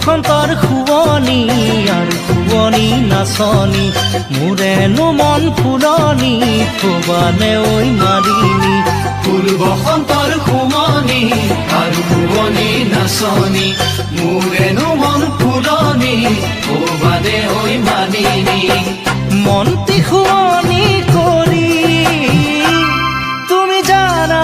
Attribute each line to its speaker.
Speaker 1: বসন্তৰ শুৱনি আৰু শুৱনি নাচনি মোৰেনো মন ফুলনি থবানে ঐ মাৰিনি
Speaker 2: ফুল বসন্তৰ শুৱনি আৰু শুৱনি নাচনি মোৰেনো মন ফুলনি থবানে ঐ মাৰিনি
Speaker 1: মনটি শুৱনি কৰি তুমি জানা